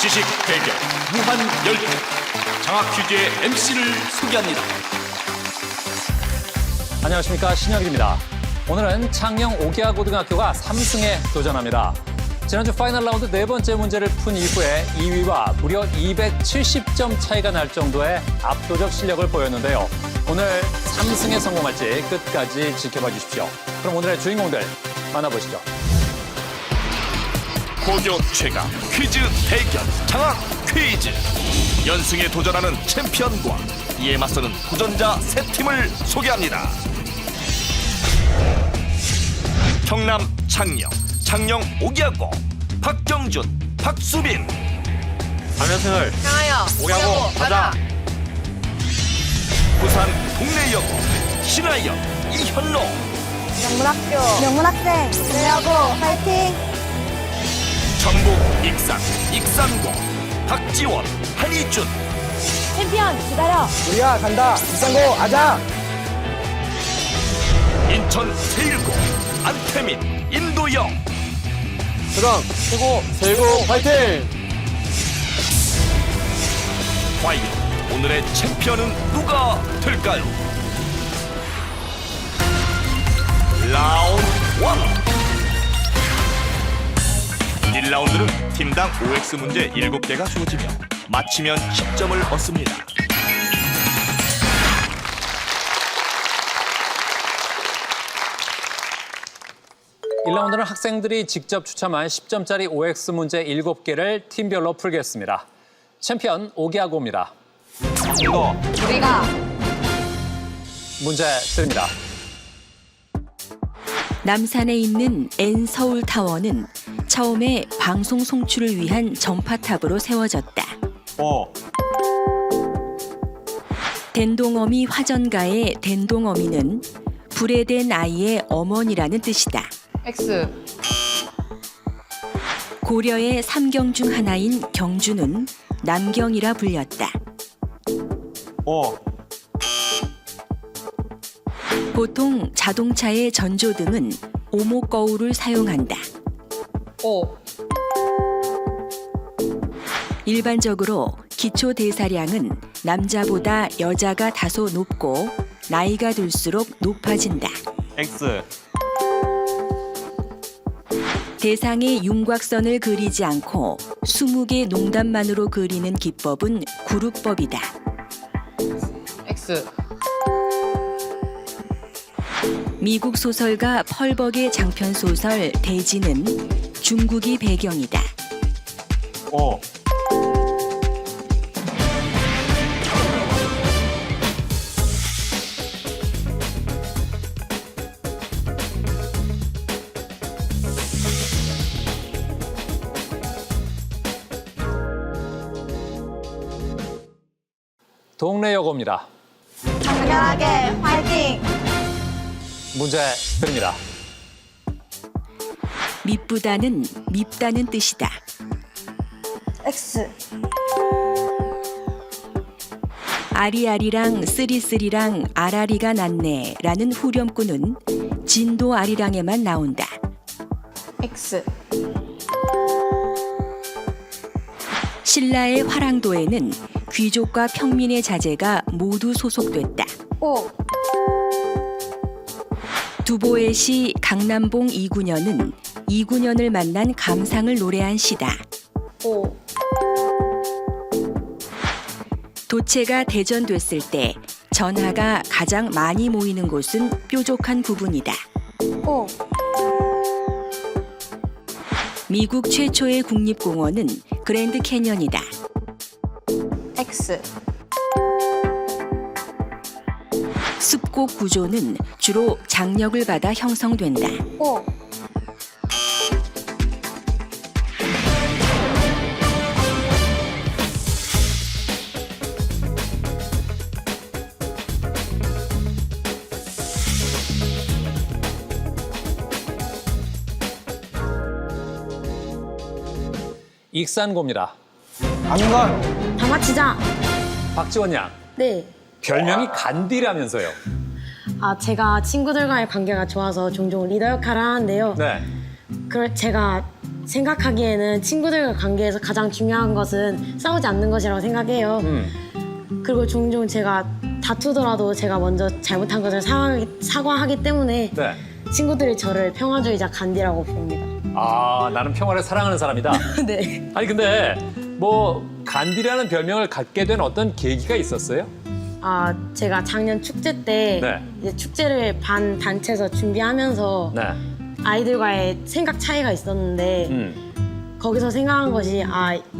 지식 대결 무한 열두 장학 퀴즈의 MC를 소개합니다. 안녕하십니까, 신혁입니다. 오늘은 창녕 오기아고등학교가 3승에 도전합니다. 지난주 파이널 라운드 네 번째 문제를 푼 이후에 2위와 무려 270점 차이가 날 정도의 압도적 실력을 보였는데요. 오늘 3승에 성공할지 끝까지 지켜봐 주십시오. 그럼 오늘의 주인공들 만나보시죠. 고교 최강 퀴즈 대결 장학 퀴즈. 연승에 도전하는 챔피언과 이에 맞서는 도전자 세 팀을 소개합니다. 경남 창녕 오기아고 박경준, 박수빈. 안녕하세요. 강하여 오기아고 가자. 부산 동래여고 신하영, 이현로. 명문학생, 내야고 화이팅! 전북 익산고 박지원, 한희준. 챔피언 기다려! 우리야 간다. 비싼 거 아자. 인천 세일고 안태민, 임도영. 수강 최고 세고 화이팅. 과연 오늘의 챔피언은 누가 될까요? 라운드 1. 1라운드는 팀당 OX 문제 7개가 주어지며 맞히면 10점을 얻습니다. 일 라운드는 학생들이 직접 추첨한 10점짜리 OX 문제 7개를 팀별로 풀겠습니다. 챔피언 오기아고입니다. 이거 우리가 문제 드립니다. 남산에 있는 N서울타워는 처음에 방송 송출을 위한 전파탑으로 세워졌다. den동어미 화전가의 den동어미는 불에 댄 아이의 어머니라는 뜻이다. X 고려의 삼경 중 하나인 경주는 남경이라 불렸다. 보통 자동차의 전조등은 오목거울을 사용한다. O 일반적으로 기초 대사량은 남자보다 여자가 다소 높고 나이가 들수록 높아진다. X 대상의 윤곽선을 그리지 않고 20개 농단만으로 그리는 기법은 구루법이다. X 미국 소설가 펄벅의 장편 소설 대지는 중국이 배경이다. 동래여고입니다. 강렬하게 화이팅! 문제 드립니다. 밉보다는 밉다는 뜻이다. X, 아리아리랑 쓰리쓰리랑 아라리가 났네 라는 후렴구는 진도 아리랑에만 나온다. X 신라의 화랑도에는 귀족과 평민의 자제가 모두 소속됐다. O, 두보의 시 강남봉 이구년은 이구년을 만난 감상을 노래한 시다. O 도체가 대전됐을 때 전하가 가장 많이 모이는 곳은 뾰족한 부분이다. O, 미국 최초의 국립공원은 그랜드 캐년이다. X 습곡 구조는 주로 장력을 받아 형성된다. O, 익산고입니다. 안건 장아찌장. 박지원 양, 네. 별명이 간디라면서요. 제가 친구들과의 관계가 좋아서 종종 리더 역할을 하는데요. 네. 그걸 제가 생각하기에는 친구들과 관계에서 가장 중요한 것은 싸우지 않는 것이라고 생각해요. 그리고 종종 제가 다투더라도 제가 먼저 잘못한 것을 사과하기 때문에 네. 친구들이 저를 평화주의자 간디라고 부릅니다. 아, 나는 평화를 사랑하는 사람이다. 네. 아니 근데 뭐 간디라는 별명을 갖게 된 어떤 계기가 있었어요? 제가 작년 축제 때 네. 이제 축제를 반 단체에서 준비하면서 네. 아이들과의 생각 차이가 있었는데 거기서 생각한 것이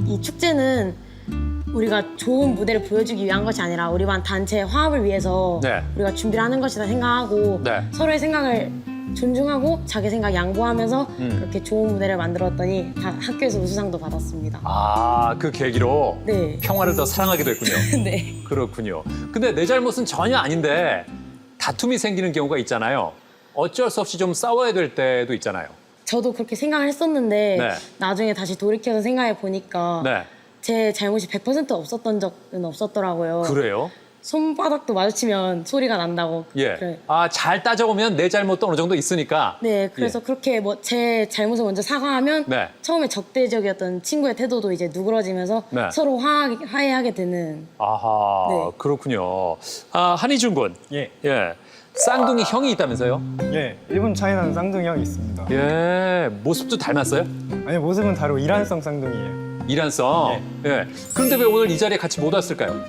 이 축제는 우리가 좋은 무대를 보여주기 위한 것이 아니라 우리 반 단체의 화합을 위해서 네. 우리가 준비를 하는 것이다 생각하고 네. 서로의 생각을 존중하고 자기 생각 양보하면서 그렇게 좋은 무대를 만들었더니 다 학교에서 우수상도 받았습니다. 아, 그 계기로 네. 평화를 더 사랑하게 됐군요. 네. 그렇군요. 근데 내 잘못은 전혀 아닌데 다툼이 생기는 경우가 있잖아요. 어쩔 수 없이 좀 싸워야 될 때도 있잖아요. 저도 그렇게 생각을 했었는데 네. 나중에 다시 돌이켜서 생각해 보니까 네. 제 잘못이 100% 없었던 적은 없었더라고요. 그래요? 손바닥도 마주치면 소리가 난다고. 예. 그래. 아, 잘 따져보면 내 잘못도 어느 정도 있으니까. 네, 그래서 그렇게 뭐 제 잘못을 먼저 사과하면 네. 처음에 적대적이었던 친구의 태도도 이제 누그러지면서 네. 서로 화해하게 되는. 아하, 네. 그렇군요. 아, 한희준 군. 예. 예. 쌍둥이 형이 있다면서요? 예. 1분 차이 나는 쌍둥이 형이 있습니다. 예. 모습도 닮았어요? 아니, 모습은 다르고 이란성 쌍둥이에요. 이란성. 예. 그런데 왜 오늘 이 자리에 같이 못 왔을까요?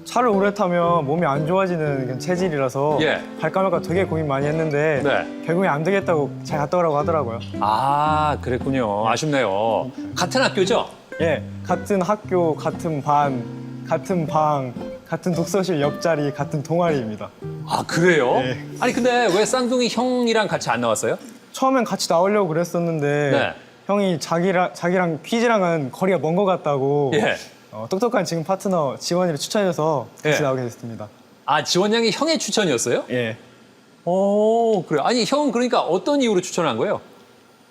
차를 오래 타면 몸이 안 좋아지는 체질이라서 예. 갈까 말까 되게 고민 많이 했는데 네. 결국에 안 되겠다고 잘 갔다 오라고 하더라고요. 아, 그랬군요. 아쉽네요. 같은 학교죠? 예. 같은 학교, 같은 반, 같은 방, 같은 독서실 옆자리, 같은 동아리입니다. 아, 그래요? 네. 아니, 근데 왜 쌍둥이 형이랑 같이 안 나왔어요? 처음엔 같이 나오려고 그랬었는데 네. 형이 자기랑 퀴즈랑은 거리가 먼 것 같다고 예. 똑똑한 지금 파트너 지원이를 추천해서 같이 예. 나오게 됐습니다. 아, 지원 양이 형의 추천이었어요? 예. 오, 그래. 아니, 형은 그러니까 어떤 이유로 추천한 거예요?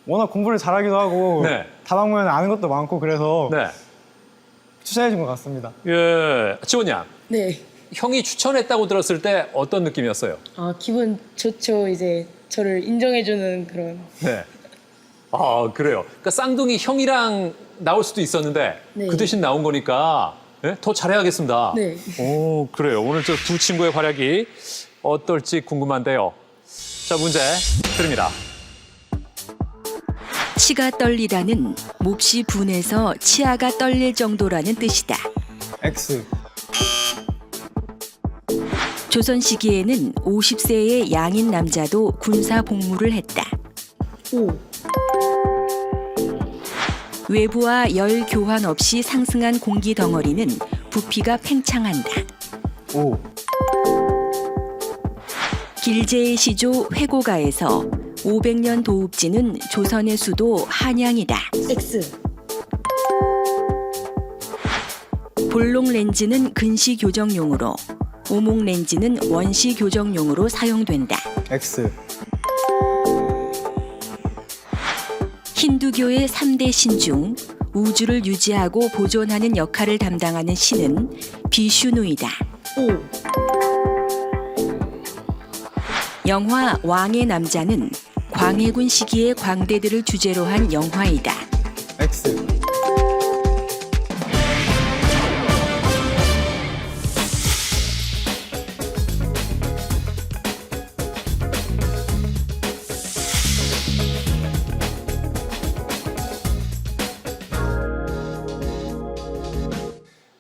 워낙 공부를 잘하기도 하고 네. 다방면 아는 것도 많고 그래서 네. 추천해 준 것 같습니다. 예. 지원 양, 네. 형이 추천했다고 들었을 때 어떤 느낌이었어요? 기분 좋죠. 이제 저를 인정해주는 그런. 네. 아, 그래요. 그러니까 쌍둥이 형이랑 나올 수도 있었는데 네. 그 대신 나온 거니까 예? 더 잘해야겠습니다. 네. 오, 그래요. 오늘 저 두 친구의 활약이 어떨지 궁금한데요. 자, 문제 드립니다. 치가 떨리다는 몹시 분해서 치아가 떨릴 정도라는 뜻이다. X. 조선 시기에는 50세의 양인 남자도 군사 복무를 했다. 오. 외부와 열 교환 없이 상승한 공기 덩어리는 부피가 팽창한다. O. 길제의 시조 회고가에서 500년 도읍지는 조선의 수도 한양이다. X. 볼록 렌즈는 근시 교정용으로, 오목 렌즈는 원시 교정용으로 사용된다. X. 힌두교의 3대 신 중 우주를 유지하고 보존하는 역할을 담당하는 신은 비슈누이다. 오. 영화 왕의 남자는 광해군 시기의 광대들을 주제로 한 영화이다. X.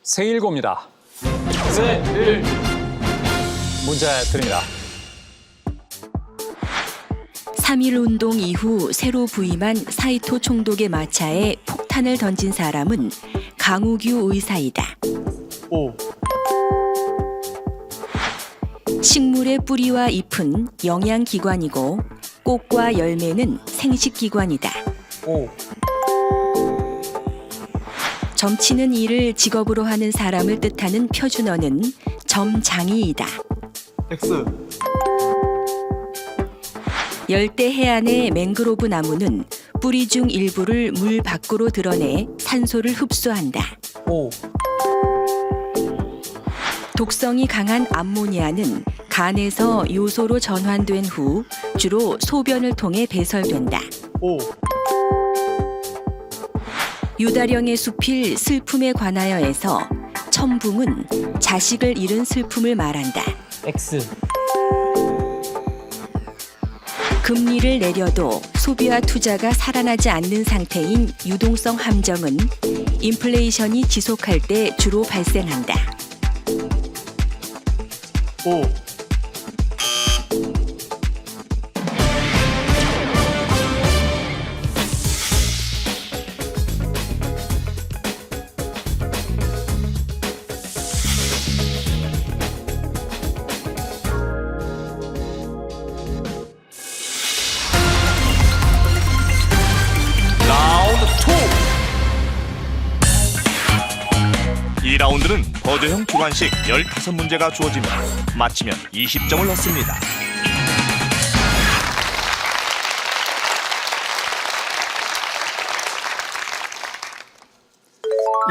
세일고입니다. 세일. 문제 드립니다. 3.1운동 이후 새로 부임한 사이토 총독의 마차에 폭탄을 던진 사람은 강우규 의사이다. O. 식물의 뿌리와 잎은 영양기관이고 꽃과 열매는 생식기관이다. O. 점치는 일을 직업으로 하는 사람을 뜻하는 표준어는 점장이이다. X. 열대 해안의 맹그로브 나무는 뿌리 중 일부를 물 밖으로 드러내 산소를 흡수한다. O. 독성이 강한 암모니아는 간에서 요소로 전환된 후 주로 소변을 통해 배설된다. O. 유다령의 수필 슬픔에 관하여에서 첨붕은 자식을 잃은 슬픔을 말한다. X. 금리를 내려도 소비와 투자가 살아나지 않는 상태인 유동성 함정은 인플레이션이 지속할 때 주로 발생한다. O. 라운드 2. 2라운드는 버드형 주관식 15문제가 주어지며 맞히면 20점을 얻습니다.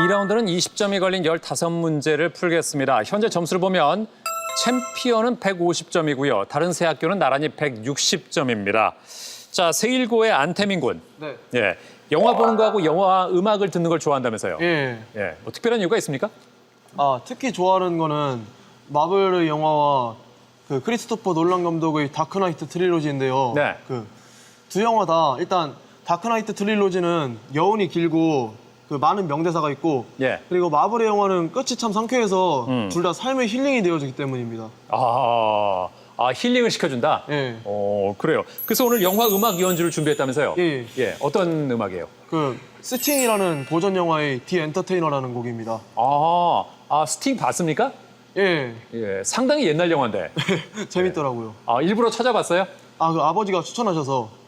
이라운드는 20점이 걸린 15문제를 풀겠습니다. 현재 점수를 보면 챔피언은 150점이고요. 다른 세 학교는 나란히 160점입니다. 자, 세일고의 안태민 군. 네. 예. 영화 보는 거하고 영화 음악을 듣는 걸 좋아한다면서요? 예. 예. 뭐 특별한 이유가 있습니까? 특히 좋아하는 거는 마블의 영화와 그 크리스토퍼 놀란 감독의 다크나이트 트릴로지인데요. 네. 그 두 영화 다 일단 다크나이트 트릴로지는 여운이 길고 그 많은 명대사가 있고 예. 그리고 마블의 영화는 끝이 참 상쾌해서 둘 다 삶의 힐링이 되어지기 때문입니다. 힐링을 시켜준다? 예. 그래요. 그래서 오늘 영화 음악 연주를 준비했다면서요? 예. 예. 어떤 음악이에요? 그 스팅이라는 고전 영화의 디 엔터테이너라는 곡입니다. 스팅 봤습니까? 예. 예. 상당히 옛날 영화인데. 재밌더라고요. 일부러 찾아봤어요? 그 아버지가 추천하셔서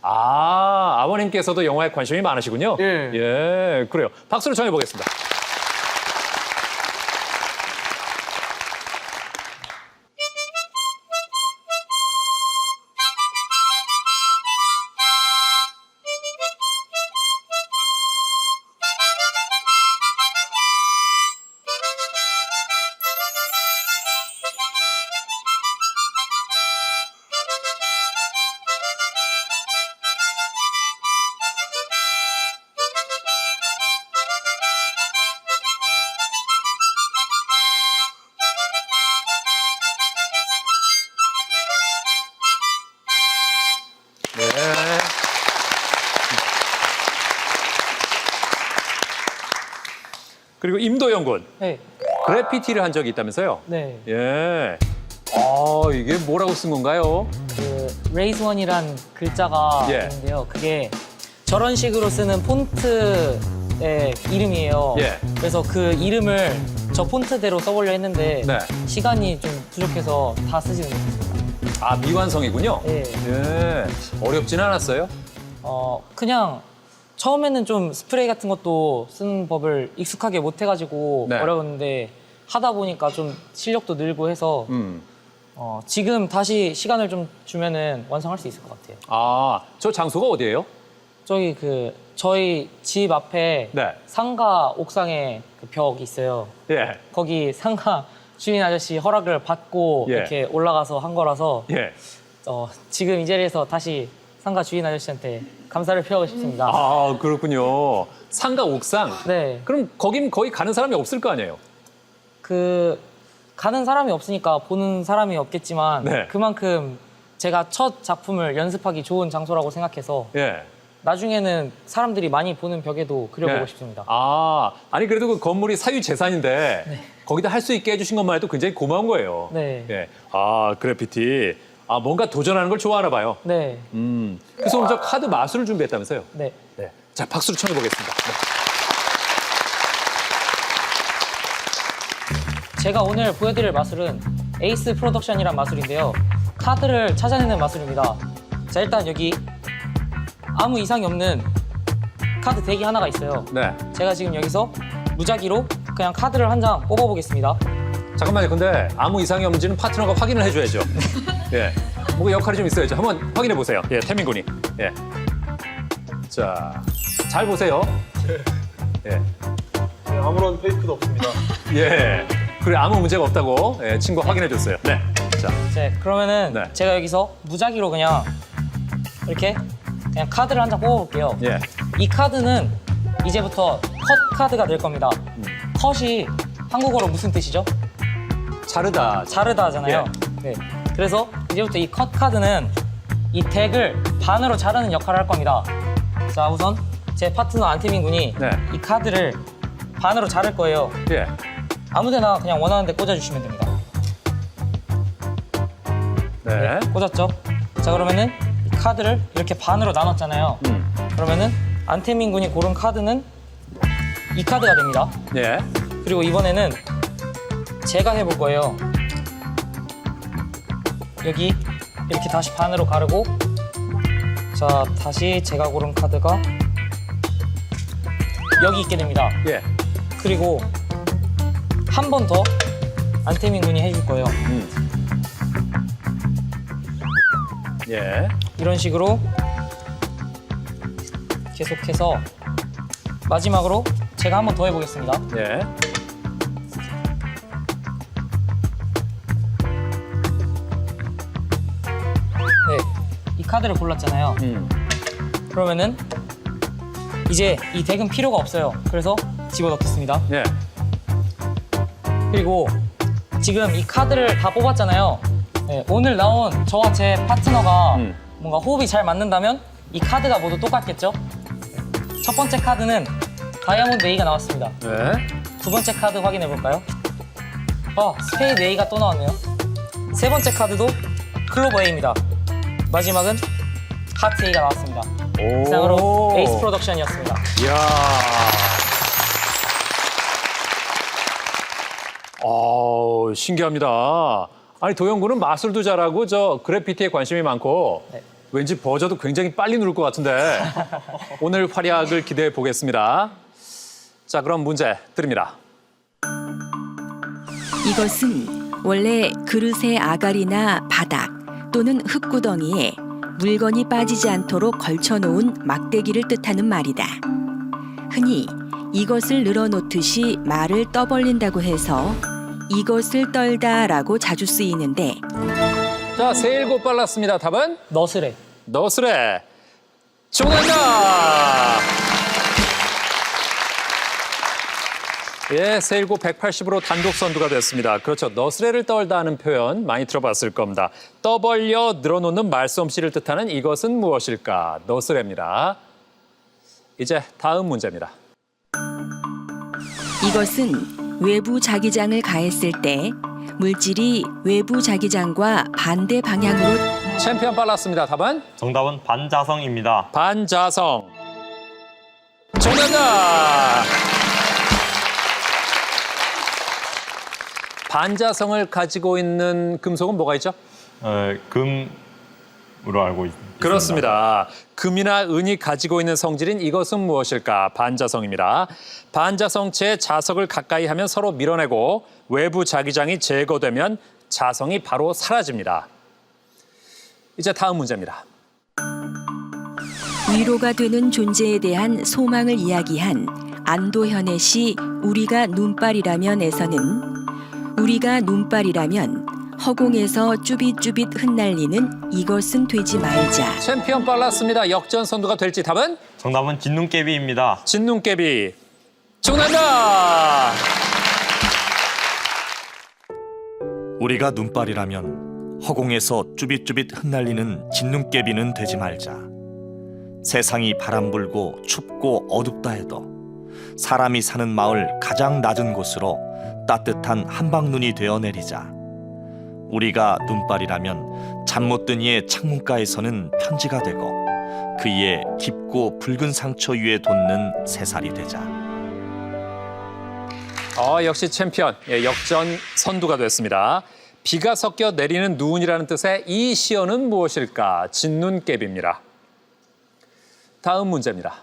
아버님께서도 영화에 관심이 많으시군요. 예. 예, 그래요. 박수로 청해보겠습니다. 네. 그리고 임도영 군. 네. 그래피티를 한 적이 있다면서요? 네. 예. 이게 뭐라고 쓴 건가요? 그 레이즈 원이란 글자가 예. 있는데요. 그게 저런 식으로 쓰는 폰트의 이름이에요. 예. 그래서 그 이름을 저 폰트대로 써보려 했는데 네. 시간이 좀 부족해서 다 쓰지는 못했습니다. 미완성이군요. 예. 예. 어렵지는 않았어요? 그냥 처음에는 좀 스프레이 같은 것도 쓰는 법을 익숙하게 못 해가지고 네. 어려웠는데 하다 보니까 좀 실력도 늘고 해서 지금 다시 시간을 좀 주면은 완성할 수 있을 것 같아요. 저 장소가 어디예요? 저희 집 앞에 네. 상가 옥상에 그 벽이 있어요. 예. 거기 상가 주인 아저씨 허락을 받고 예. 이렇게 올라가서 한 거라서 예. 지금 이 자리에서 다시 상가 주인 아저씨한테 감사를 표하고 싶습니다. 그렇군요. 상가 옥상? 네. 그럼 거긴 거의 가는 사람이 없을 거 아니에요? 가는 사람이 없으니까 보는 사람이 없겠지만 네. 그만큼 제가 첫 작품을 연습하기 좋은 장소라고 생각해서 예. 나중에는 사람들이 많이 보는 벽에도 그려보고 예. 싶습니다. 아니 그래도 그 건물이 사유재산인데 거기다 할 수 있게 해주신 것만 해도 굉장히 고마운 거예요. 네. 예. 그래피티. 뭔가 도전하는 걸 좋아하나 봐요. 네. 그래서 오늘 저 카드 마술을 준비했다면서요? 네. 네. 자, 박수로 청해보겠습니다. 네. 제가 오늘 보여드릴 마술은 에이스 프로덕션이란 마술인데요. 카드를 찾아내는 마술입니다. 자, 일단 여기 아무 이상이 없는 카드 덱이 하나가 있어요. 네. 제가 지금 여기서 무작위로 그냥 카드를 한 장 뽑아보겠습니다. 잠깐만요. 근데 아무 이상이 없는지는 파트너가 확인을 해줘야죠. 예. 뭔가 역할이 좀 있어야죠. 한번 확인해 보세요. 예, 태민 군이. 예. 자, 잘 보세요. 예. 아무런 페이크도 없습니다. 예. 그래, 아무 문제가 없다고 친구 확인해 줬어요. 네. 자, 네, 그러면은 네. 제가 여기서 무작위로 그냥 이렇게 그냥 카드를 한 장 뽑아볼게요. 예. 이 카드는 이제부터 컷 카드가 될 겁니다. 컷이 한국어로 무슨 뜻이죠? 자르다. 자르다잖아요. 네. 그래서 이제부터 이 컷 카드는 이 덱을 반으로 자르는 역할을 할 겁니다. 자, 우선 제 파트너 안태민 군이 네. 이 카드를 반으로 자를 거예요. 예. 아무데나 그냥 원하는 데 꽂아주시면 됩니다. 네. 꽂았죠? 자, 그러면은 이 카드를 이렇게 반으로 나눴잖아요. 그러면은 안태민 군이 고른 카드는 이 카드가 됩니다. 예. 그리고 이번에는 제가 해볼 거예요. 여기 이렇게 다시 반으로 가르고, 자, 다시 제가 고른 카드가 여기 있게 됩니다. 예. 그리고 한 번 더 안태민 군이 해줄 거예요. 예. 이런 식으로 계속해서 마지막으로 제가 한 번 더 해보겠습니다. 예. 네, 이 카드를 골랐잖아요. 그러면은 이제 이 덱은 필요가 없어요. 그래서 집어넣겠습니다. 예. 그리고 지금 이 카드를 다 뽑았잖아요. 네, 오늘 나온 저와 제 파트너가 뭔가 호흡이 잘 맞는다면 이 카드가 모두 똑같겠죠? 첫 번째 카드는 다이아몬드 A가 나왔습니다. 네. 두 번째 카드 확인해 볼까요? 스페이드 A가 또 나왔네요. 세 번째 카드도 클로버 A입니다. 마지막은 하트 A가 나왔습니다. 이상으로 에이스 프로덕션이었습니다. 이야. 신기합니다. 아니, 도영군은 마술도 잘하고 저 그래피티에 관심이 많고 네. 왠지 버저도 굉장히 빨리 누를 것 같은데 오늘 활약을 기대해 보겠습니다. 자, 그럼 문제 드립니다. 이것은 원래 그릇의 아가리나 바닥 또는 흙구덩이에 물건이 빠지지 않도록 걸쳐놓은 막대기를 뜻하는 말이다. 흔히 이것을 늘어놓듯이 말을 떠벌린다고 해서 이것을 떨다라고 자주 쓰이는데 자, 세일곱 빨랐습니다. 답은 너스레. 너스레. 정답! 예, 세일곱 180으로 단독 선두가 됐습니다. 그렇죠. 너스레를 떨다 하는 표현 많이 들어봤을 겁니다. 떠벌려 늘어놓는 말솜씨를 뜻하는 이것은 무엇일까? 너스레입니다. 이제 다음 문제입니다. 이것은 외부 자기장을 가했을 때 물질이 외부 자기장과 반대 방향으로 챔피언 빨랐습니다. 답은 정답은 반자성입니다. 반자성. 정답! 반자성을 가지고 있는 금속은 뭐가 있죠? 금으로 알고 있습니다. 그렇습니다. 금이나 은이 가지고 있는 성질인 이것은 무엇일까? 반자성입니다. 반자성체의 자석을 가까이 하면 서로 밀어내고 외부 자기장이 제거되면 자성이 바로 사라집니다. 이제 다음 문제입니다. 위로가 되는 존재에 대한 소망을 이야기한 안도현의 시 우리가 눈발이라면에서는 우리가 눈발이라면 허공에서 쭈빗쭈빗 흩날리는 이것은 되지 말자. 챔피언 빨랐습니다. 역전 선두가 될지 답은? 정답은 진눈깨비입니다. 진눈깨비. 정답! 우리가 눈발이라면 허공에서 쭈빗쭈빗 흩날리는 진눈깨비는 되지 말자. 세상이 바람 불고 춥고 어둡다 해도 사람이 사는 마을 가장 낮은 곳으로 따뜻한 한방눈이 되어 내리자. 우리가 눈발이라면 잠 못 든 이의 창문가에서는 편지가 되고 그 이의 깊고 붉은 상처 위에 돋는 새살이 되자. 역시 챔피언. 예, 역전 선두가 됐습니다. 비가 섞여 내리는 눈이라는 뜻의 이 시어는 무엇일까? 진눈깨비입니다. 다음 문제입니다.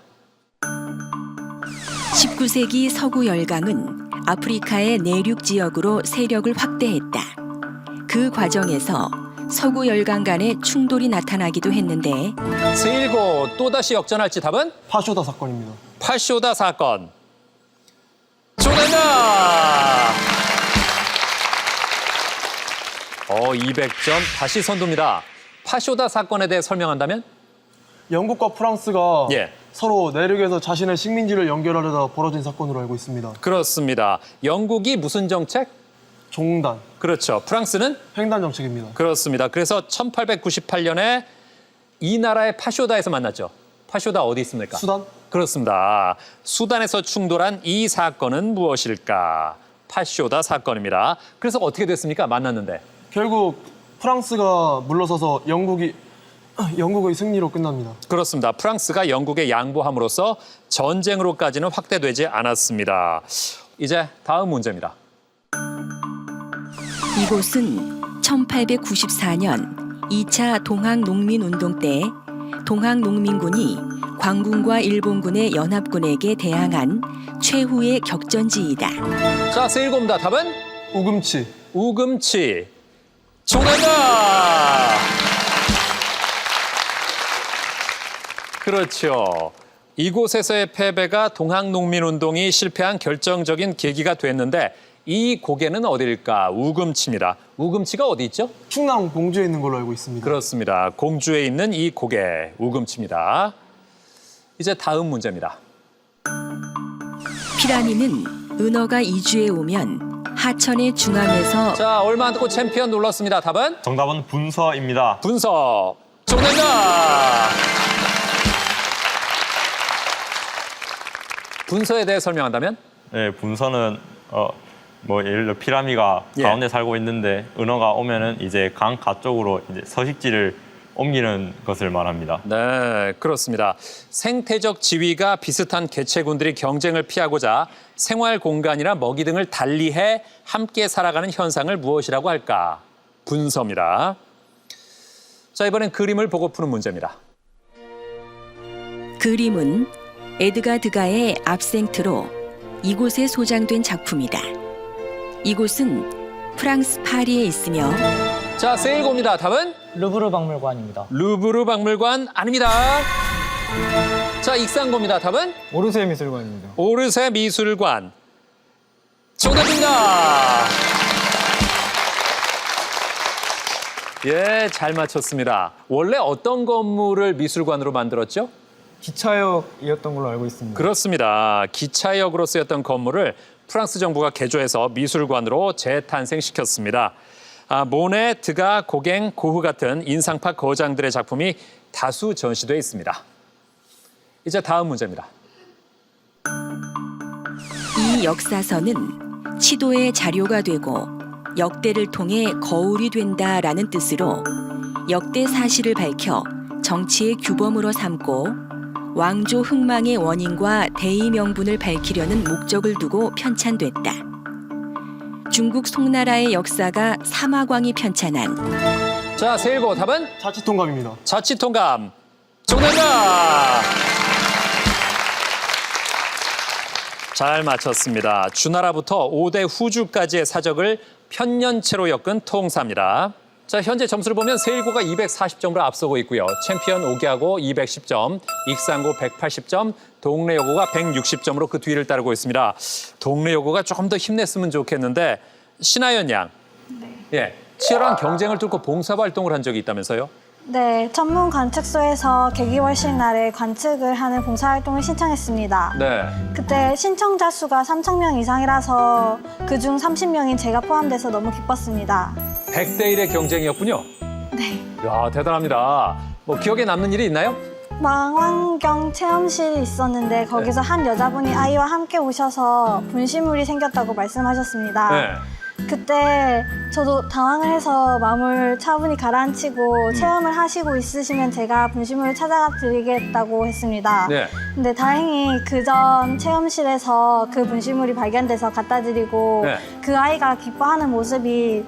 19세기 서구 열강은 아프리카의 내륙 지역으로 세력을 확대했다. 그 과정에서 서구 열강 간의 충돌이 나타나기도 했는데 세일고 또다시 역전할지 답은? 파쇼다 사건입니다. 파쇼다 사건. 정답! 200점 다시 선두입니다. 파쇼다 사건에 대해 설명한다면? 영국과 프랑스가 예. 서로 내륙에서 자신의 식민지를 연결하려다 벌어진 사건으로 알고 있습니다. 그렇습니다. 영국이 무슨 정책? 종단, 그렇죠. 프랑스는? 횡단 정책입니다. 그렇습니다. 그래서 1898년에 이 나라의 파쇼다에서 만났죠. 파쇼다 어디 있습니까? 수단? 그렇습니다. 수단에서 충돌한 이 사건은 무엇일까? 파쇼다 사건입니다. 그래서 어떻게 됐습니까? 만났는데. 결국 프랑스가 물러서서 영국의 승리로 끝납니다. 그렇습니다. 프랑스가 영국에 양보함으로써 전쟁으로까지는 확대되지 않았습니다. 이제 다음 문제입니다. 이곳은 1894년 2차 동학농민운동 때 동학농민군이 광군과 일본군의 연합군에게 대항한 최후의 격전지이다. 자, 세일고입니다. 답은? 우금치. 우금치. 정답입니다. 그렇죠. 이곳에서의 패배가 동학농민운동이 실패한 결정적인 계기가 됐는데 이 고개는 어디일까? 우금치입니다. 우금치가 어디 있죠? 충남 공주에 있는 걸로 알고 있습니다. 그렇습니다. 공주에 있는 이 고개, 우금치입니다. 이제 다음 문제입니다. 피라미는 은어가 이주해 오면 하천의 중앙에서 자, 얼마 안 듣고 챔피언 눌렀습니다. 답은? 정답은 분서입니다. 분서. 정답입니다. 분서에 대해 설명한다면? 네, 분서는 예를 들어 피라미가 예. 가운데 살고 있는데 은어가 오면은 이제 강가 쪽으로 이제 서식지를 옮기는 것을 말합니다. 네, 그렇습니다. 생태적 지위가 비슷한 개체군들이 경쟁을 피하고자 생활 공간이나 먹이 등을 달리해 함께 살아가는 현상을 무엇이라고 할까? 분서입니다. 자, 이번엔 그림을 보고 푸는 문제입니다. 그림은 에드가 드가의 압생트로 이곳에 소장된 작품이다. 이곳은 프랑스 파리에 있으며 자, 세일고입니다. 답은? 루브르 박물관입니다. 루브르 박물관 아닙니다. 자, 익산고입니다. 답은? 오르세 미술관입니다. 오르세 미술관. 정답입니다. 예, 잘 맞췄습니다. 원래 어떤 건물을 미술관으로 만들었죠? 기차역이었던 걸로 알고 있습니다. 그렇습니다. 기차역으로 쓰였던 건물을 프랑스 정부가 개조해서 미술관으로 재탄생시켰습니다. 모네, 드가, 고갱, 고흐 같은 인상파 거장들의 작품이 다수 전시돼 있습니다. 이제 다음 문제입니다. 이 역사서는 치도의 자료가 되고 역대를 통해 거울이 된다라는 뜻으로 역대 사실을 밝혀 정치의 규범으로 삼고 왕조 흥망의 원인과 대의 명분을 밝히려는 목적을 두고 편찬됐다. 중국 송나라의 역사가 사마광이 편찬한 자, 세일고 답은? 자치통감입니다. 자치통감. 정답입니다. 잘 맞췄습니다. 주나라부터 5대 후주까지의 사적을 편년체로 엮은 통사입니다. 자, 현재 점수를 보면 세일고가 240점으로 앞서고 있고요. 챔피언 오기하고 210점, 익산고 180점, 동래여고가 160점으로 그 뒤를 따르고 있습니다. 동래여고가 조금 더 힘냈으면 좋겠는데 신하연 양, 예, 치열한 경쟁을 뚫고 봉사활동을 한 적이 있다면서요? 네, 전문 관측소에서 개기월식 날에 관측을 하는 봉사활동을 신청했습니다. 네. 그때 신청자 수가 3,000명 이상이라서 그중 30명인 제가 포함돼서 너무 기뻤습니다. 100대 1의 경쟁이었군요. 네. 야, 대단합니다. 뭐 기억에 남는 일이 있나요? 망원경 체험실이 있었는데 거기서 한 여자분이 아이와 함께 오셔서 분실물이 생겼다고 말씀하셨습니다. 네. 그때 저도 당황을 해서 마음을 차분히 가라앉히고 체험을 하시고 있으시면 제가 분실물을 찾아가 드리겠다고 했습니다. 네. 근데 다행히 그 전 체험실에서 그 분실물이 발견돼서 갖다 드리고 네. 그 아이가 기뻐하는 모습이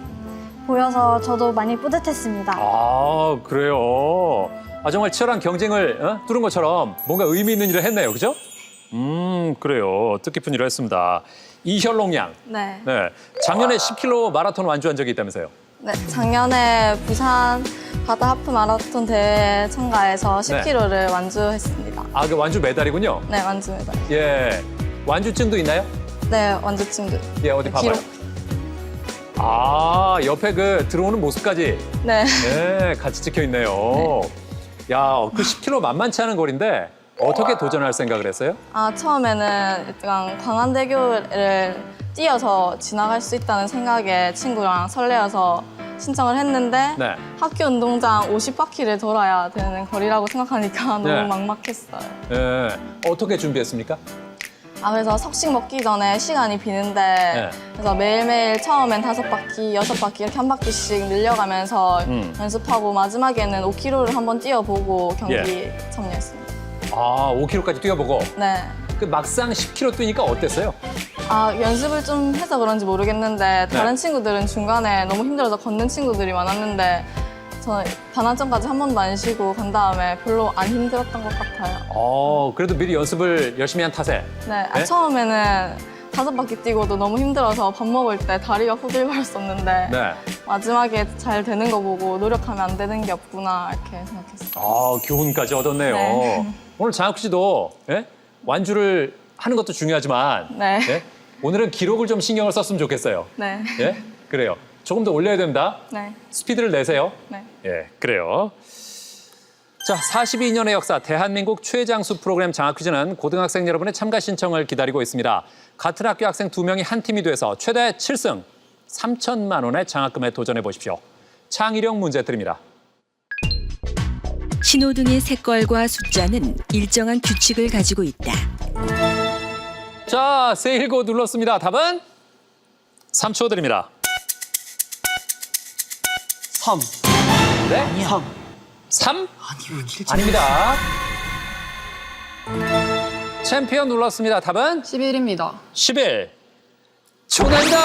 보여서 저도 많이 뿌듯했습니다. 아, 그래요. 정말 치열한 경쟁을 뚫은 것처럼 뭔가 의미 있는 일을 했네요. 그죠? 그래요. 뜻깊은 일을 했습니다. 이현롱 양. 네. 네. 작년에 10km 마라톤 완주한 적이 있다면서요? 네. 작년에 부산 바다 하프 마라톤 대회 참가해서 10km를 완주했습니다. 아, 그 완주 메달이군요. 네, 완주 메달. 예. 완주증도 있나요? 네, 완주증도. 예, 어디 봐봐요. 기록. 아, 옆에 그 들어오는 모습까지 네. 네, 같이 찍혀 있네요. 야, 그 10km 만만치 않은 거리인데 어떻게 도전할 생각을 했어요? 처음에는 일단 광안대교를 뛰어서 지나갈 수 있다는 생각에 친구랑 설레어서 신청을 했는데 네. 학교 운동장 50바퀴를 돌아야 되는 거리라고 생각하니까 네. 너무 막막했어요. 예. 어떻게 준비했습니까? 그래서 석식 먹기 전에 시간이 비는데 네. 그래서 매일매일 처음엔 5바퀴, 6바퀴 이렇게 한 바퀴씩 늘려가면서 연습하고 마지막에는 5km를 한번 뛰어보고 경기 참여했습니다. 5km까지 뛰어보고. 네. 그 막상 10km 뛰니까 어땠어요? 연습을 좀 해서 그런지 모르겠는데 다른 친구들은 중간에 너무 힘들어서 걷는 친구들이 많았는데 저는 반환점까지 한 번도 안 쉬고 간 다음에 별로 안 힘들었던 것 같아요. 그래도 미리 연습을 열심히 한 탓에. 네, 네? 처음에는 5바퀴 뛰고도 너무 힘들어서 밥 먹을 때 다리가 후들거렸었는데 네. 마지막에 잘 되는 거 보고 노력하면 안 되는 게 없구나 이렇게 생각했어요. 교훈까지 얻었네요. 네. 오늘 장학 씨도 완주를 하는 것도 중요하지만 네. 오늘은 기록을 좀 신경을 썼으면 좋겠어요. 네. 예? 그래요. 조금 더 올려야 됩니다. 네. 스피드를 내세요. 네. 예, 그래요. 자, 42년의 역사 대한민국 최장수 프로그램 장학 퀴즈는 고등학생 여러분의 참가 신청을 기다리고 있습니다. 같은 학교 학생 2명이 한 팀이 돼서 최대 7승 3천만 원의 장학금에 도전해 보십시오. 창의력 문제 드립니다. 신호등의 색깔과 숫자는 일정한 규칙을 가지고 있다. 자, 세일고 눌렀습니다. 답은 3초 드립니다. 3. 네? 3. 3? 아닙니다. 챔피언 눌렀습니다. 답은 11입니다. 11. 정답입니다.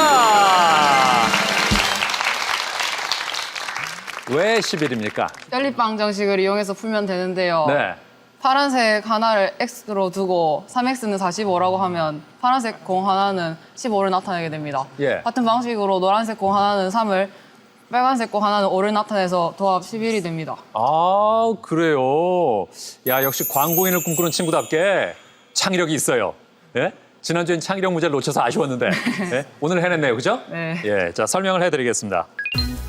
왜 11입니까? 젤리빵 정식을 이용해서 풀면 되는데요. 네. 파란색 하나를 X로 두고 3X는 45라고 하면 파란색 공 하나는 15를 나타내게 됩니다. 예. 같은 방식으로 노란색 공 하나는 3을, 빨간색 공 하나는 5를 나타내서 도합 11이 됩니다. 그래요. 야, 역시 광고인을 꿈꾸는 친구답게 창의력이 있어요. 예? 지난주엔 창의력 문제를 놓쳐서 아쉬웠는데 예? 오늘 해냈네요. 그죠? 네. 예, 자, 설명을 해드리겠습니다.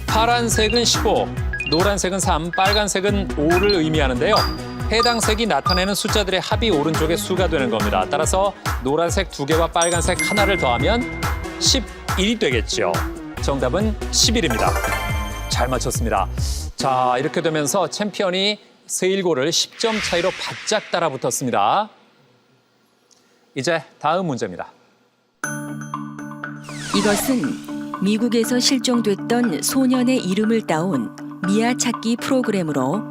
파란색은 15, 노란색은 3, 빨간색은 5를 의미하는데요. 해당 색이 나타내는 숫자들의 합이 오른쪽의 수가 되는 겁니다. 따라서 노란색 2개와 빨간색 하나를 더하면 11이 되겠죠. 정답은 11입니다. 잘 맞췄습니다. 자, 이렇게 되면서 챔피언이 세일고를 10점 차이로 바짝 따라붙었습니다. 이제 다음 문제입니다. 이것은 미국에서 실종됐던 소년의 이름을 따온 미아 찾기 프로그램으로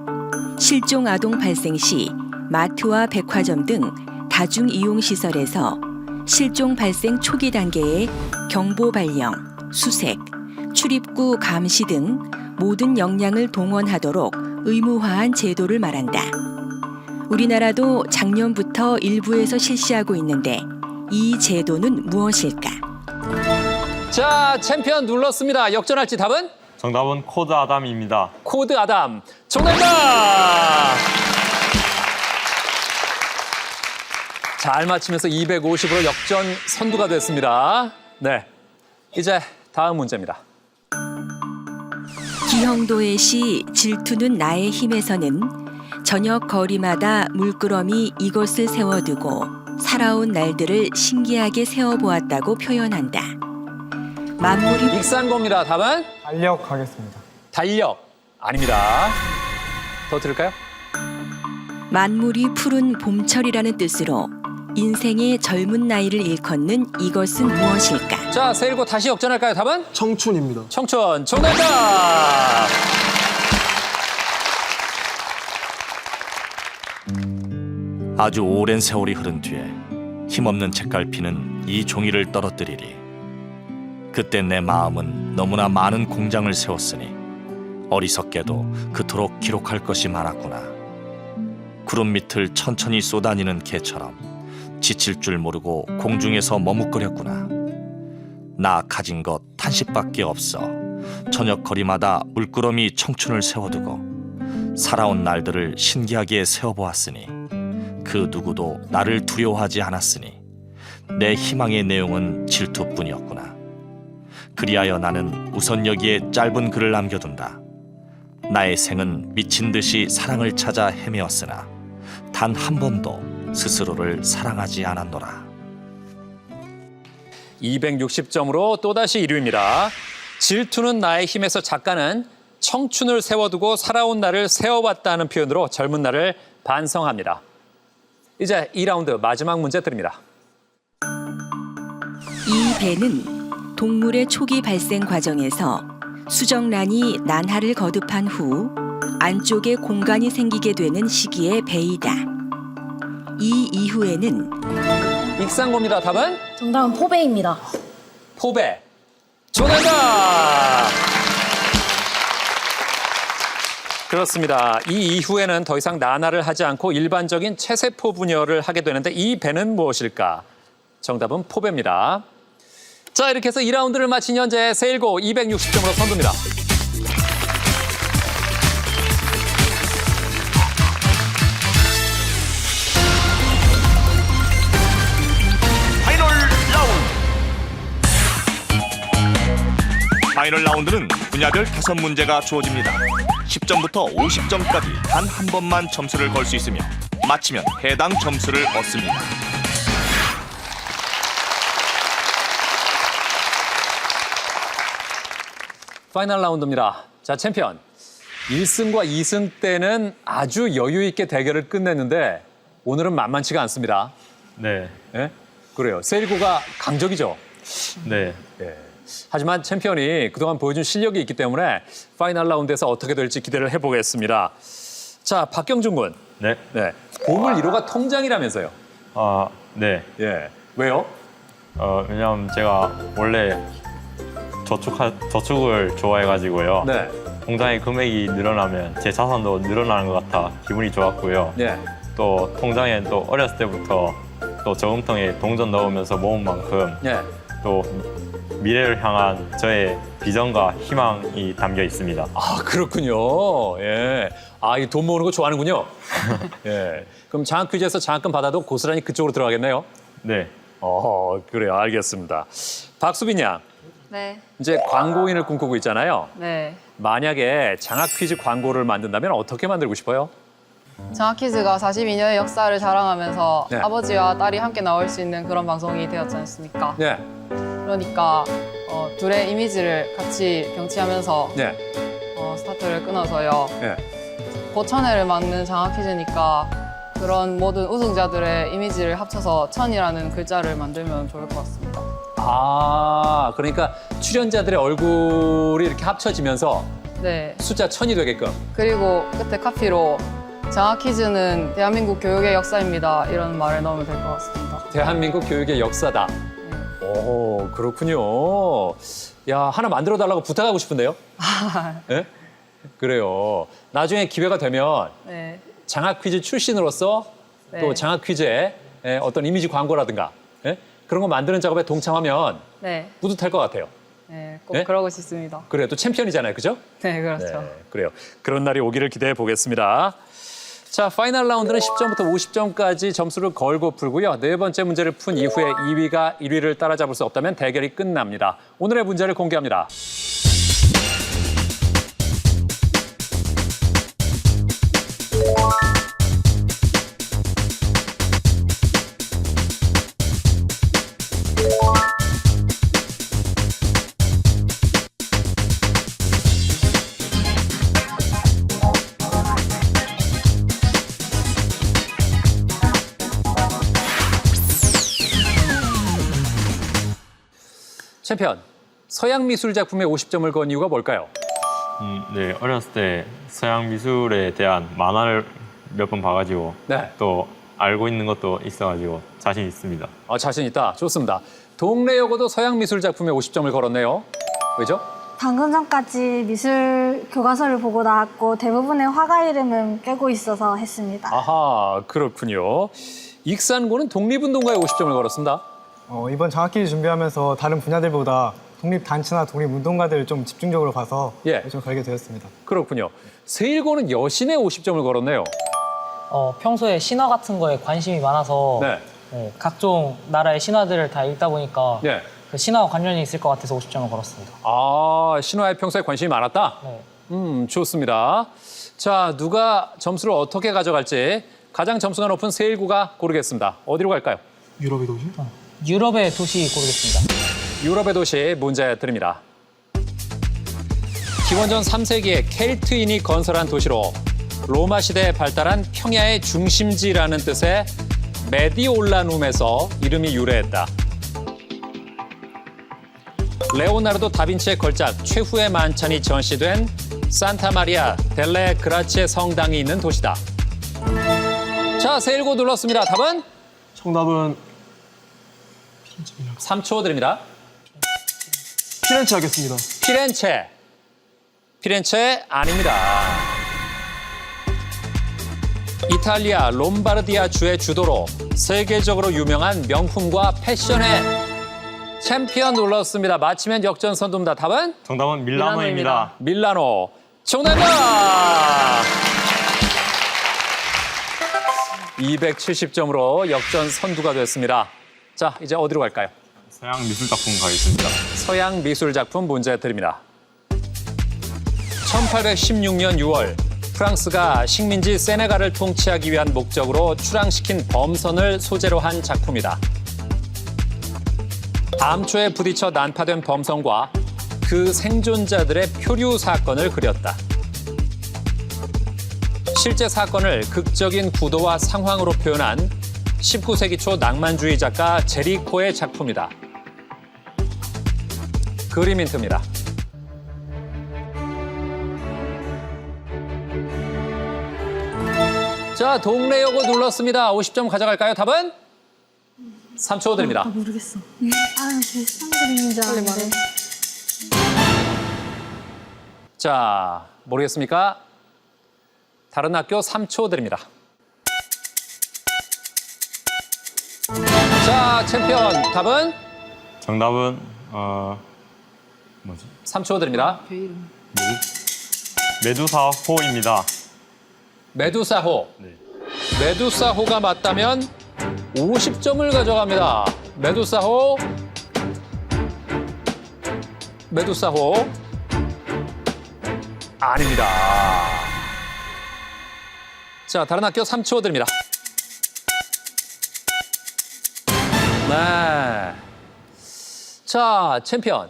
실종 아동 발생 시 마트와 백화점 등 다중 이용 시설에서 실종 발생 초기 단계의 경보 발령, 수색, 출입구 감시 등 모든 역량을 동원하도록 의무화한 제도를 말한다. 우리나라도 작년부터 일부에서 실시하고 있는데 이 제도는 무엇일까? 자, 챔피언 눌렀습니다. 역전할지 답은? 정답은 코드 아담입니다. 코드 아담. 정답입니다. 잘 맞히면서 250으로 역전 선두가 됐습니다. 네, 이제 다음 문제입니다. 기형도의 시 질투는 나의 힘에서는 저녁 거리마다 물끄러미 이것을 세워두고 살아온 날들을 신기하게 세워보았다고 표현한다. 만물이 익산고입니다. 답은? 달력 하겠습니다. 달력. 아닙니다. 더 들을까요? 만물이 푸른 봄철이라는 뜻으로 인생의 젊은 나이를 일컫는 이것은 무엇일까? 자, 세일고 다시 역전할까요? 답은? 청춘입니다. 청춘. 정답입니다. 아주 오랜 세월이 흐른 뒤에 힘없는 책갈피는 이 종이를 떨어뜨리리. 그때 내 마음은 너무나 많은 공장을 세웠으니 어리석게도 그토록 기록할 것이 많았구나. 구름 밑을 천천히 쏘다니는 개처럼 지칠 줄 모르고 공중에서 머뭇거렸구나. 나 가진 것 탄식밖에 없어. 저녁 거리마다 물끄러미 청춘을 세워두고 살아온 날들을 신기하게 세워보았으니 그 누구도 나를 두려워하지 않았으니 내 희망의 내용은 질투뿐이었구나. 그리하여 나는 우선 여기에 짧은 글을 남겨둔다. 나의 생은 미친 듯이 사랑을 찾아 헤매었으나 단 한 번도 스스로를 사랑하지 않았노라. 260점으로 또다시 1위입니다. 질투는 나의 힘에서 작가는 청춘을 세워두고 살아온 나를 세워봤다는 표현으로 젊은 나를 반성합니다. 이제 2라운드 마지막 문제 드립니다. 이 배는 동물의 초기 발생 과정에서 수정란이 난하를 거듭한 후 안쪽에 공간이 생기게 되는 시기의 배이다. 이 이후에는 익산고입니다. 답은 정답은 포배입니다. 포배. 정답! 그렇습니다. 이 이후에는 더 이상 난하를 하지 않고 일반적인 체세포 분열을 하게 되는데 이 배는 무엇일까? 정답은 포배입니다. 자, 이렇게 해서 2라운드를 마친 현재 세일고 260점으로 선두입니다. 파이널 라운드는 분야별 5문제가 주어집니다. 10점부터 50점까지 단 한 번만 점수를 걸 수 있으며 맞히면 해당 점수를 얻습니다. 파이널 라운드입니다. 자, 챔피언. 1승과 2승 때는 아주 여유 있게 대결을 끝냈는데 오늘은 만만치가 않습니다. 네, 예? 그래요. 세일고가 강적이죠. 네. 예. 하지만 챔피언이 그동안 보여준 실력이 있기 때문에 파이널 라운드에서 어떻게 될지 기대를 해보겠습니다. 자, 박경준 군. 네. 네. 보물 1호가 통장이라면서요. 아, 네. 예. 왜요? 왜냐면 제가 원래 저축을 좋아해가지고요. 네. 통장의 금액이 늘어나면 제 자산도 늘어나는 것 같아 기분이 좋았고요. 예. 또 통장에 또 어렸을 때부터 또 저금통에 동전 넣으면서 모은 만큼 예. 또 미래를 향한 저의 비전과 희망이 담겨 있습니다. 아, 그렇군요. 예. 아, 이 돈 모으는 거 좋아하는군요. 예. 그럼 장학 퀴즈에서 장학금 받아도 고스란히 그쪽으로 들어가겠네요. 네. 그래요. 알겠습니다. 박수빈 양. 네. 이제 광고인을 꿈꾸고 있잖아요. 네. 만약에 장학 퀴즈 광고를 만든다면 어떻게 만들고 싶어요? 장학퀴즈가 42년의 역사를 자랑하면서 네. 아버지와 딸이 함께 나올 수 있는 그런 방송이 되었지 않습니까? 네. 그러니까 둘의 이미지를 같이 경치하면서 네. 스타트를 끊어서요. 네. 고천회를 막는 장학퀴즈니까 그런 모든 우승자들의 이미지를 합쳐서 천이라는 글자를 만들면 좋을 것 같습니다. 아, 그러니까 출연자들의 얼굴이 이렇게 합쳐지면서 네. 숫자 1000이 되게끔. 그리고 끝에 카피로 장학퀴즈는 대한민국 교육의 역사입니다. 이런 말을 넣으면 될 것 같습니다. 대한민국 교육의 역사다. 오, 그렇군요. 야, 하나 만들어 달라고 부탁하고 싶은데요? 네? 그래요. 나중에 기회가 되면 네. 장학 퀴즈 출신으로서 네. 또 장학 퀴즈의 어떤 이미지 광고라든가 그런 거 만드는 작업에 동참하면 네. 뿌듯할 것 같아요. 네, 꼭 네? 그러고 싶습니다. 그래요. 또 챔피언이잖아요. 그죠? 네, 그렇죠. 네, 그래요. 그런 날이 오기를 기대해 보겠습니다. 자, 파이널 라운드는 10점부터 50점까지 점수를 걸고 풀고요. 네 번째 문제를 푼 이후에 2위가 1위를 따라잡을 수 없다면 대결이 끝납니다. 오늘의 문제를 공개합니다. 챔피언, 서양 미술 작품에 50점을 건 이유가 뭘까요? 네, 어렸을 때 서양 미술에 대한 만화를 몇 번 봐가지고 네. 또 알고 있는 것도 있어가지고 자신 있습니다. 자신 있다. 좋습니다. 동래 여고도 서양 미술 작품에 50점을 걸었네요. 왜죠? 방금 전까지 미술 교과서를 보고 나왔고 대부분의 화가 이름은 깨고 있어서 했습니다. 아하, 그렇군요. 익산고는 독립운동가에 50점을 걸었습니다. 이번 장학퀴즈 준비하면서 다른 분야들보다 독립단체나 독립운동가들을 좀 집중적으로 봐서 좀 걸게 되었습니다. 그렇군요. 세일고는 여신에 50점을 걸었네요. 평소에 신화 같은 거에 관심이 많아서 네. 각종 나라의 신화들을 다 읽다 보니까 네. 그 신화와 관련이 있을 것 같아서 50점을 걸었습니다. 아, 신화에 평소에 관심이 많았다? 네. 좋습니다. 자, 누가 점수를 어떻게 가져갈지 가장 점수가 높은 세일구가 고르겠습니다. 어디로 갈까요? 유럽의 도시? 유럽의 도시 고르겠습니다. 유럽의 도시 문제 드립니다. 기원전 3세기에 켈트인이 건설한 도시로 로마 시대에 발달한 평야의 중심지라는 뜻의 메디올라눔에서 이름이 유래했다. 레오나르도 다빈치의 걸작 최후의 만찬이 전시된 산타 마리아 델레 그라치의 성당이 있는 도시다. 자, 세일고 눌렀습니다. 답은? 정답은 3초 드립니다. 피렌체 하겠습니다. 피렌체. 피렌체 아닙니다. 이탈리아 롬바르디아 주의 주도로 세계적으로 유명한 명품과 패션의 챔피언 눌렀습니다. 맞히면 역전 선두입니다. 답은? 정답은 밀라노입니다. 밀라노. 정답입니다. 270점으로 역전 선두가 됐습니다. 자, 이제 어디로 갈까요? 서양 미술 작품 가겠습니다. 서양 미술 작품 문제 드립니다. 1816년 6월 프랑스가 식민지 세네갈을 통치하기 위한 목적으로 출항시킨 범선을 소재로 한 작품이다. 암초에 부딪혀 난파된 범선과 그 생존자들의 표류 사건을 그렸다. 실제 사건을 극적인 구도와 상황으로 표현한 19세기 초 낭만주의 작가 제리코의 작품이다. 그림 힌트입니다. 자, 동네 요거 눌렀습니다. 50점 가져갈까요? 답은? 3초 드립니다. 모르겠어. 비슷한 그림인 줄 알았는데. 자, 모르겠습니까? 다른 학교 3초 드립니다. 자, 챔피언 답은? 정답은 뭐지? 3초 드립니다. 메두사호입니다. 메두사호. 네. 메두사호가 맞다면 50점을 가져갑니다. 메두사호. 메두사호. 아닙니다. 자, 다른 학교 3초 드립니다. 네. 자, 챔피언.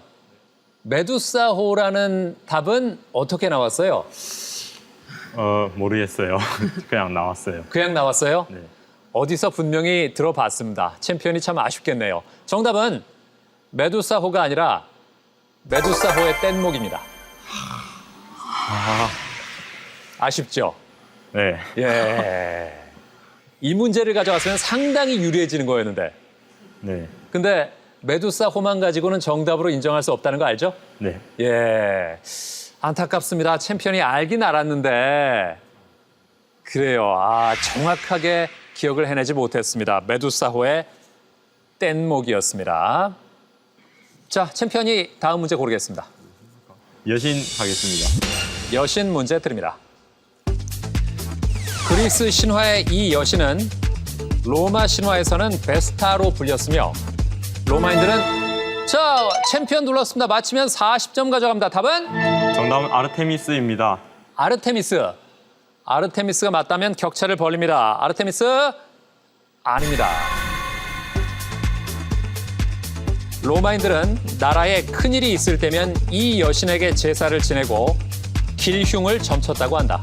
메두사호라는 답은 어떻게 나왔어요? 모르겠어요. 그냥 나왔어요. 그냥 나왔어요? 네. 어디서 분명히 들어봤습니다. 챔피언이 참 아쉽겠네요. 정답은 메두사호가 아니라 메두사호의 뗏목입니다. 아쉽죠? 네. 예. 이 문제를 가져왔으면 상당히 유리해지는 거였는데. 네. 근데 메두사호만 가지고는 정답으로 인정할 수 없다는 거 알죠? 네. 예. 안타깝습니다. 챔피언이 알긴 알았는데. 그래요. 정확하게 기억을 해내지 못했습니다. 메두사호의 뗏목이었습니다. 자, 챔피언이 다음 문제 고르겠습니다. 여신 하겠습니다. 여신 문제 드립니다. 그리스 신화의 이 여신은 로마 신화에서는 베스타로 불렸으며 로마인들은 자, 챔피언 눌렀습니다. 맞히면 40점 가져갑니다. 답은? 정답은 아르테미스입니다. 아르테미스. 아르테미스가 맞다면 격차를 벌립니다. 아르테미스 아닙니다. 로마인들은 나라에 큰일이 있을 때면 이 여신에게 제사를 지내고 길흉을 점쳤다고 한다.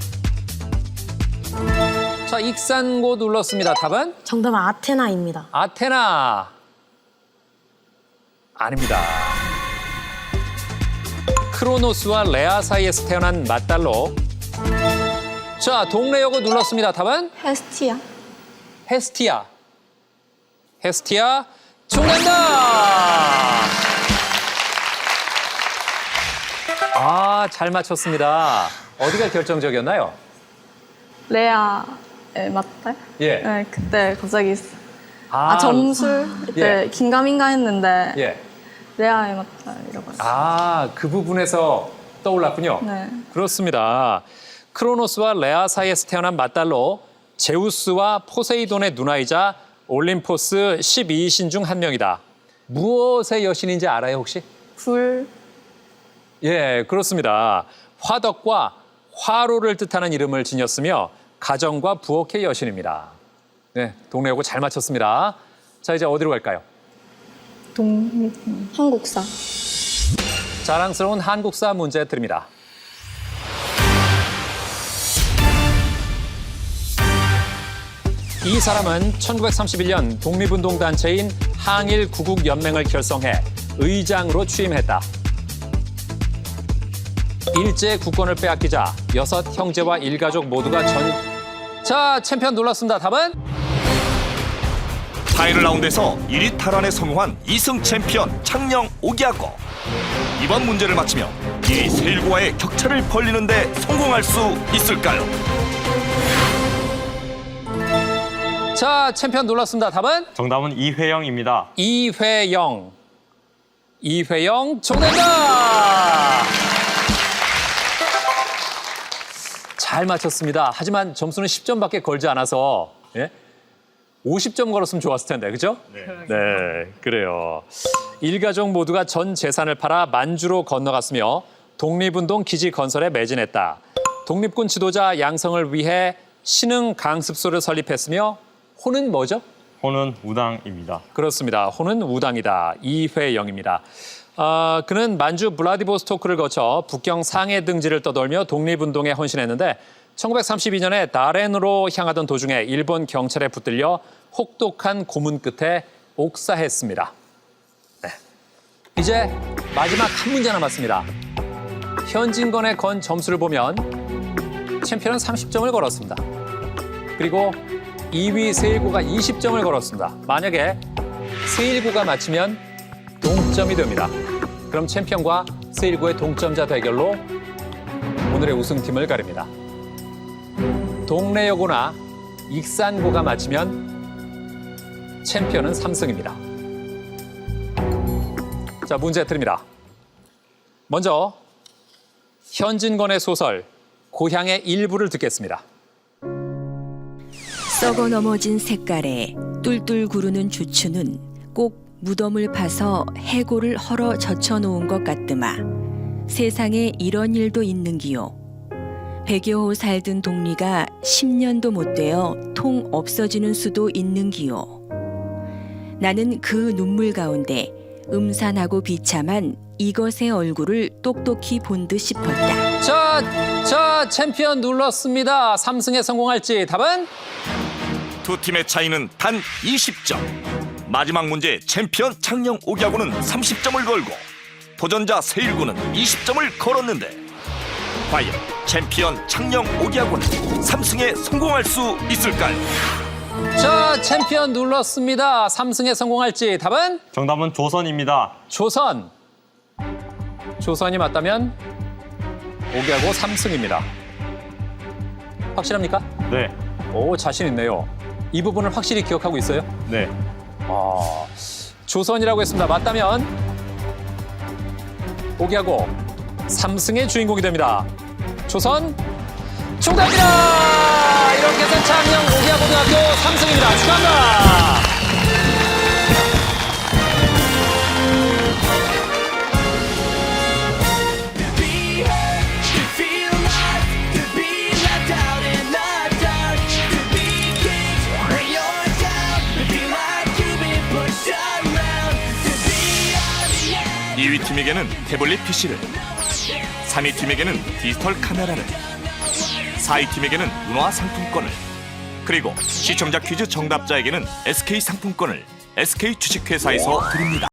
자, 익산고 눌렀습니다. 답은? 정답은 아테나입니다. 아테나. 아닙니다. 크로노스와 레아 사이에서 태어난 맞달로. 자, 동네 요거 눌렀습니다. 답은? 헤스티아. 헤스티아. 헤스티아 정답입니다. 잘 맞췄습니다. 어디가 결정적이었나요? 레아에 맞다? 예. 네, 그때 갑자기 점술 그때 예. 긴가민가 했는데 예. 레아에 맞다 이러고 있어요. 그 부분에서 떠올랐군요. 네. 그렇습니다. 크로노스와 레아 사이에서 태어난 맞달로 제우스와 포세이돈의 누나이자 올림포스 12신 중 한 명이다. 무엇의 여신인지 알아요, 혹시? 불. 예, 그렇습니다. 화덕과 화로를 뜻하는 이름을 지녔으며 가정과 부엌의 여신입니다. 네, 동네하고 잘 맞췄습니다. 자, 이제 어디로 갈까요? 한국사. 자랑스러운 한국사 문제 드립니다. 이 사람은 1931년 독립운동단체인 항일구국연맹을 결성해 의장으로 취임했다. 일제 국권을 빼앗기자 6 형제와 일가족 모두가 자, 챔피언 놀랐습니다. 답은? 파이널 라운드에서 1위 탈환에 성공한 2승 챔피언 창녕 오기하고 이번 문제를 맞히며 1위 세일고와의 격차를 벌리는데 성공할 수 있을까요? 자, 챔피언 놀랐습니다. 답은? 정답은 이회영입니다. 이회영. 이회영 정답입니다. 잘 맞췄습니다. 하지만 점수는 10점밖에 걸지 않아서 50점 걸었으면 좋았을 텐데, 그죠? 네, 그래요. 일가족 모두가 전 재산을 팔아 만주로 건너갔으며 독립운동 기지 건설에 매진했다. 독립군 지도자 양성을 위해 신흥 강습소를 설립했으며 호는 뭐죠? 호는 우당입니다. 그렇습니다. 호는 우당이다. 이회영입니다. 그는 만주 블라디보스토크를 거쳐 북경 상해 등지를 떠돌며 독립운동에 헌신했는데 1932년에 다렌으로 향하던 도중에 일본 경찰에 붙들려 혹독한 고문 끝에 옥사했습니다. 네. 이제 마지막 한 문제 남았습니다. 현진건의 건 점수를 보면 챔피언은 30점을 걸었습니다. 그리고 2위 세일고가 20점을 걸었습니다. 만약에 세일고가 맞히면 동점이 됩니다. 그럼 챔피언과 세일고의 동점자 대결로 오늘의 우승팀을 가립니다. 동래여고나 익산고가 맞히면 챔피언은 3승입니다. 자, 문제 드립니다. 먼저 현진건의 소설 고향의 일부를 듣겠습니다. 썩어 넘어진 색깔에 뚫뚫 구르는 주추는 꼭 무덤을 파서 해골을 헐어 젖혀놓은 것 같드마. 세상에 이런 일도 있는기요. 100여 호 살던 동리가 10년도 못 되어 통 없어지는 수도 있는기요. 나는 그 눈물 가운데 음산하고 비참한 이것의 얼굴을 똑똑히 본 듯 싶었다. 자, 챔피언 눌렀습니다. 3승에 성공할지 답은? 두 팀의 차이는 단 20점. 마지막 문제 챔피언 창녕 오기하고는 30점을 걸고 도전자 세일구는 20점을 걸었는데 과연 챔피언 창녕 오기하고는 3승에 성공할 수 있을까요? 자, 챔피언 눌렀습니다. 3승에 성공할지 답은? 정답은 조선입니다. 조선. 조선이 맞다면 오기하고 3승입니다. 확실합니까? 네. 오, 자신 있네요. 이 부분을 확실히 기억하고 있어요? 네. 조선이라고 했습니다. 맞다면 오기하고 3승의 주인공이 됩니다. 조선 정답입니다. 이렇게 해서 창녕 오기하고등학교 3승입니다. 축하합니다. 이 위 팀에게는 태블릿 PC를, 3위 팀에게는 디지털 카메라를, 4위 팀에게는 문화 상품권을, 그리고 시청자 퀴즈 정답자에게는 SK 상품권을 SK 주식회사에서 드립니다.